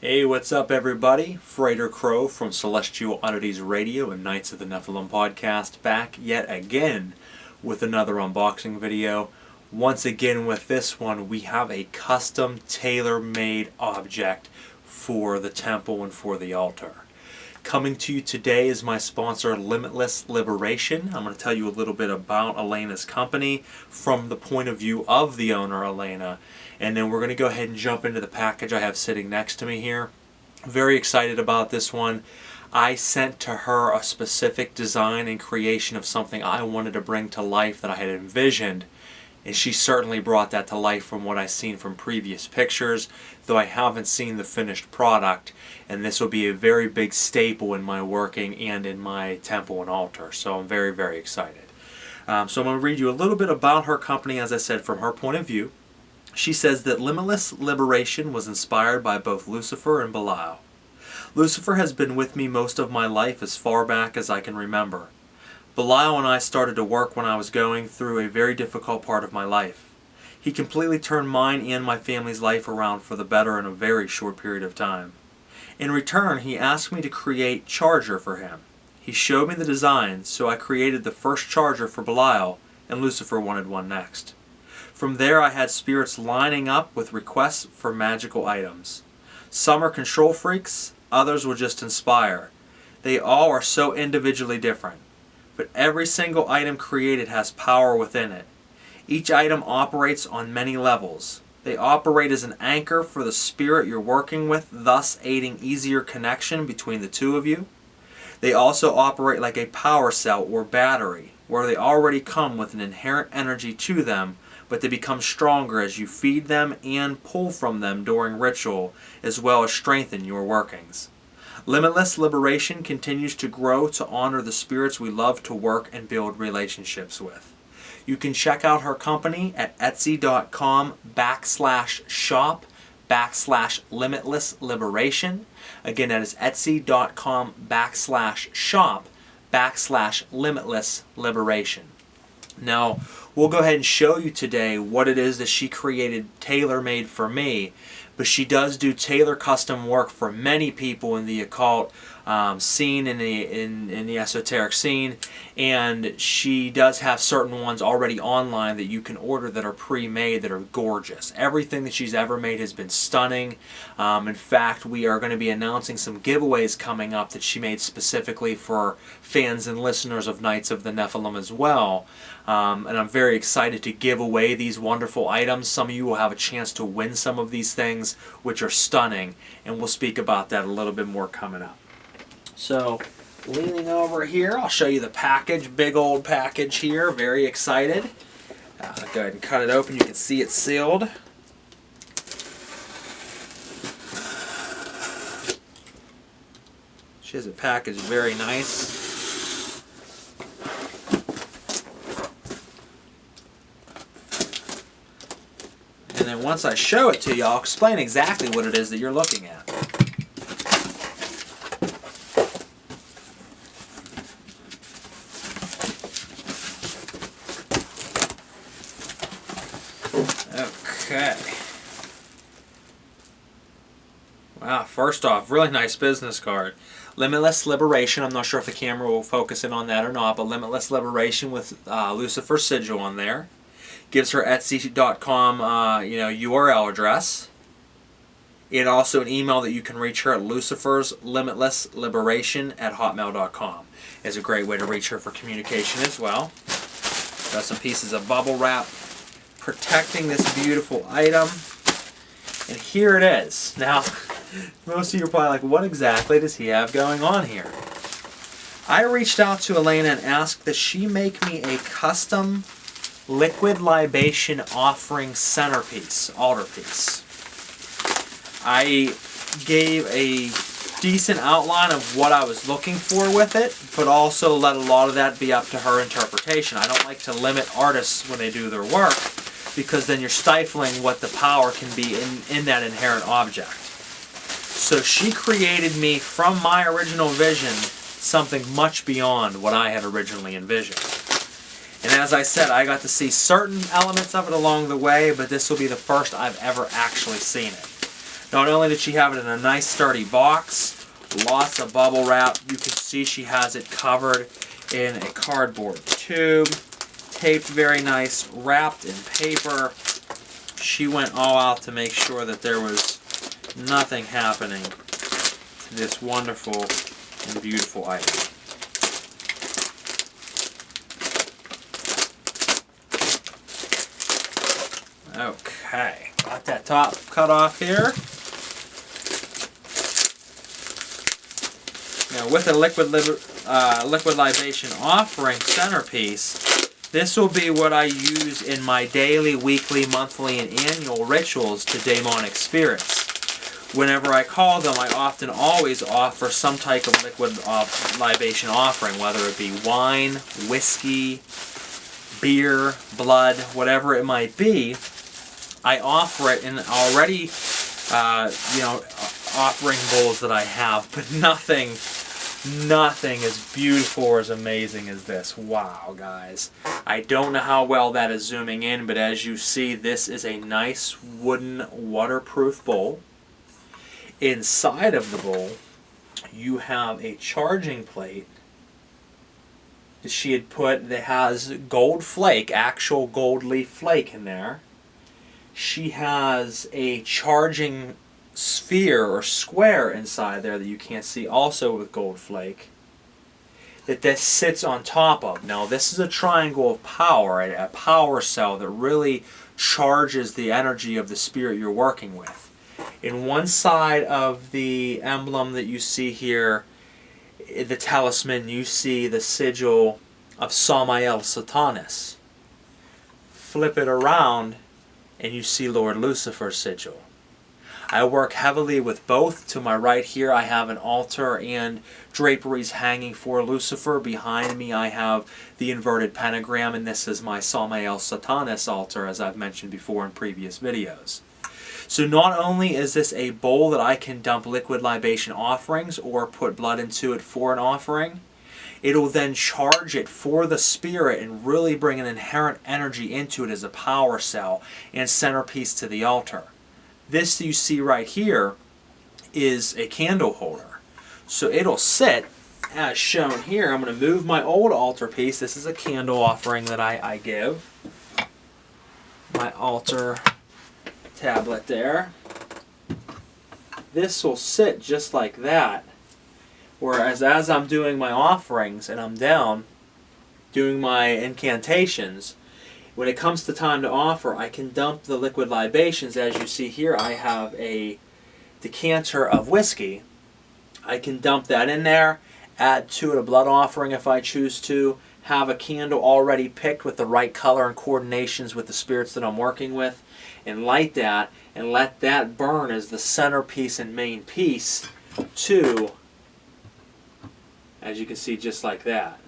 Hey, what's up everybody? Frater Crow from Celestial Oddities Radio and Knights of the Nephilim podcast, back yet again with another unboxing video. Once again with this one, we have a custom tailor-made object for the temple and for the altar. Coming to you today is my sponsor, Limitless Liberation. I'm going to tell you a little bit about Elena's company from the point of view of the owner, Elena. And then we're going to go ahead and jump into the package I have sitting next to me here. Very excited about this one. I sent to her a specific design and creation of something I wanted to bring to life that I had envisioned. And she certainly brought that to life from what I've seen from previous pictures, though I haven't seen the finished product. And this will be a very big staple in my working and in my temple and altar. So I'm very, very excited. So I'm going to read you a little bit about her company, as I said, from her point of view. She says that Limitless Liberation was inspired by both Lucifer and Belial. Lucifer has been with me most of my life as far back as I can remember. Belial and I started to work when I was going through a very difficult part of my life. He completely turned mine and my family's life around for the better in a very short period of time. In return, he asked me to create charger for him. He showed me the design, so I created the first charger for Belial, and Lucifer wanted one next. From there I had spirits lining up with requests for magical items. Some are control freaks, others will just inspire. They all are so individually different. But every single item created has power within it. Each item operates on many levels. They operate as an anchor for the spirit you're working with, thus aiding easier connection between the two of you. They also operate like a power cell or battery, where they already come with an inherent energy to them, but they become stronger as you feed them and pull from them during ritual, as well as strengthen your workings. Limitless Liberation continues to grow to honor the spirits we love to work and build relationships with. You can check out her company at etsy.com/shop/Limitless Liberation. Again, that is etsy.com/shop/Limitless Liberation. Now, we'll go ahead and show you today what it is that she created tailor-made for me, but she does do tailor custom work for many people in the occult scene, in the esoteric scene, and she does have certain ones already online that you can order that are pre-made that are gorgeous. Everything that she's ever made has been stunning. In fact, we are going to be announcing some giveaways coming up that she made specifically for fans and listeners of Knights of the Nephilim as well. And I'm very excited to give away these wonderful items. Some of you will have a chance to win some of these things, which are stunning, and we'll speak about that a little bit more coming up. So, leaning over here, I'll show you the package, big old package here, very excited. Go ahead and cut it open, you can see it's sealed. She has it packaged very nice. And then once I show it to you, I'll explain exactly what it is that you're looking at. Okay. Wow, first off, really nice business card. Limitless Liberation. I'm not sure if the camera will focus in on that or not, but Limitless Liberation with Lucifer sigil on there. Gives her Etsy.com URL address. And also an email that you can reach her at luciferslimitlessliberation@hotmail.com. Is a great way to reach her for communication as well. Got some pieces of bubble wrap protecting this beautiful item. And here it is. Now, most of you are probably like, what exactly does he have going on here? I reached out to Elena and asked that she make me a custom liquid libation offering centerpiece, altarpiece. I gave a decent outline of what I was looking for with it, but also let a lot of that be up to her interpretation. I don't like to limit artists when they do their work, because then you're stifling what the power can be in that inherent object. So she created me, from my original vision, something much beyond what I had originally envisioned. And as I said, I got to see certain elements of it along the way, but this will be the first I've ever actually seen it. Not only did she have it in a nice sturdy box, lots of bubble wrap, you can see she has it covered in a cardboard tube, taped very nice, wrapped in paper. She went all out to make sure that there was nothing happening to this wonderful and beautiful item. Okay, got that top cut off here. Now with a liquid libation offering centerpiece, this will be what I use in my daily, weekly, monthly, and annual rituals to demonic spirits. Whenever I call them, I often always offer some type of liquid libation offering, whether it be wine, whiskey, beer, blood, whatever it might be. I offer it in already, offering bowls that I have, but nothing as beautiful or as amazing as this. Wow, guys. I don't know how well that is zooming in, but as you see, this is a nice wooden waterproof bowl. Inside of the bowl, you have a charging plate that she had put that has gold flake, actual gold leaf flake in there. She has a charging sphere or square inside there that you can't see, also with gold flake, that this sits on top of. Now this is a triangle of power, a power cell that really charges the energy of the spirit you're working with. In one side of the emblem that you see here, the talisman, you see the sigil of Samael Satanas. Flip it around and you see Lord Lucifer's sigil. I work heavily with both. To my right here I have an altar and draperies hanging for Lucifer. Behind me I have the inverted pentagram, and this is my Samael Satanas altar, as I've mentioned before in previous videos. So not only is this a bowl that I can dump liquid libation offerings or put blood into it for an offering, it'll then charge it for the spirit and really bring an inherent energy into it as a power cell and centerpiece to the altar. This you see right here is a candle holder. So it'll sit as shown here. I'm going to move my old altar piece. This is a candle offering that I give. My altar tablet there. This will sit just like that. Whereas as I'm doing my offerings and I'm down doing my incantations, when it comes to time to offer, I can dump the liquid libations. As you see here, I have a decanter of whiskey. I can dump that in there, add to it a blood offering if I choose to, have a candle already picked with the right color and coordinations with the spirits that I'm working with, and light that and let that burn as the centerpiece and main piece to, as you can see, just like that.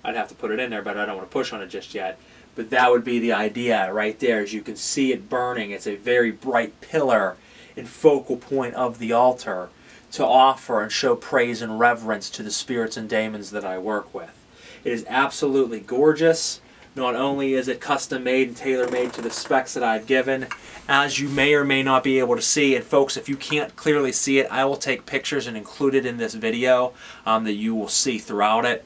I'd have to put it in there, but I don't want to push on it just yet. But that would be the idea right there. As you can see it burning, it's a very bright pillar and focal point of the altar to offer and show praise and reverence to the spirits and demons that I work with. It is absolutely gorgeous. Not only is it custom made and tailor made to the specs that I've given, as you may or may not be able to see, and folks, if you can't clearly see it, I will take pictures and include it in this video that you will see throughout it.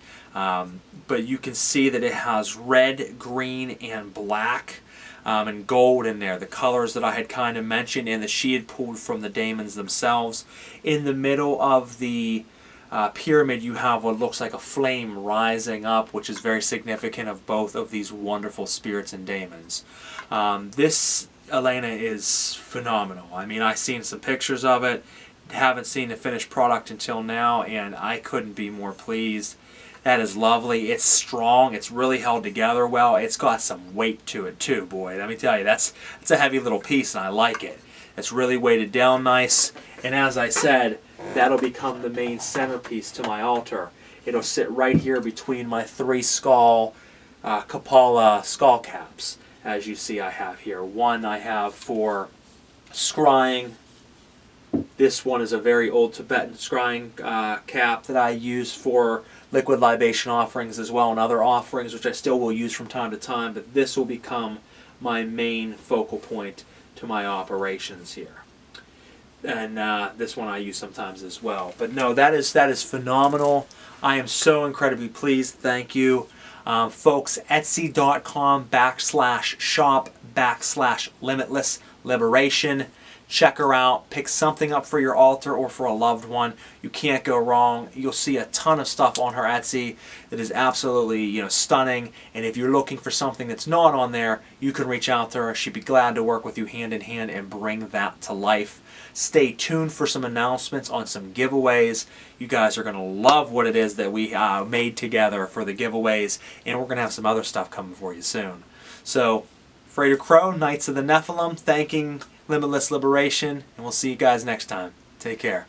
But you can see that it has red, green, and black and gold in there, the colors that I had kind of mentioned and that she had pulled from the demons themselves. In the middle of the pyramid you have what looks like a flame rising up, which is very significant of both of these wonderful spirits and demons. This, Elena, is phenomenal. I mean, I've seen some pictures of it, haven't seen the finished product until now, and I couldn't be more pleased. That is lovely. It's strong. It's really held together well. It's got some weight to it too, boy. Let me tell you, that's a heavy little piece, and I like it. It's really weighted down nice, and as I said, that'll become the main centerpiece to my altar. It'll sit right here between my three skull Kapala skull caps. As you see, I have here. One I have for scrying. This one is a very old Tibetan scrying cap that I use for liquid libation offerings as well, and other offerings which I still will use from time to time, but this will become my main focal point to my operations here. and this one I use sometimes as well. But no, that is phenomenal. I am so incredibly pleased. Thank you. Folks, etsy.com/shop/Limitless Liberation. Check her out. Pick something up for your altar or for a loved one. You can't go wrong. You'll see a ton of stuff on her Etsy that is absolutely, stunning. And if you're looking for something that's not on there, you can reach out to her. She'd be glad to work with you hand in hand and bring that to life. Stay tuned for some announcements on some giveaways. You guys are going to love what it is that we made together for the giveaways, and we're going to have some other stuff coming for you soon. So, Frater Crow, Knights of the Nephilim, thanking Limitless Liberation, and we'll see you guys next time. Take care.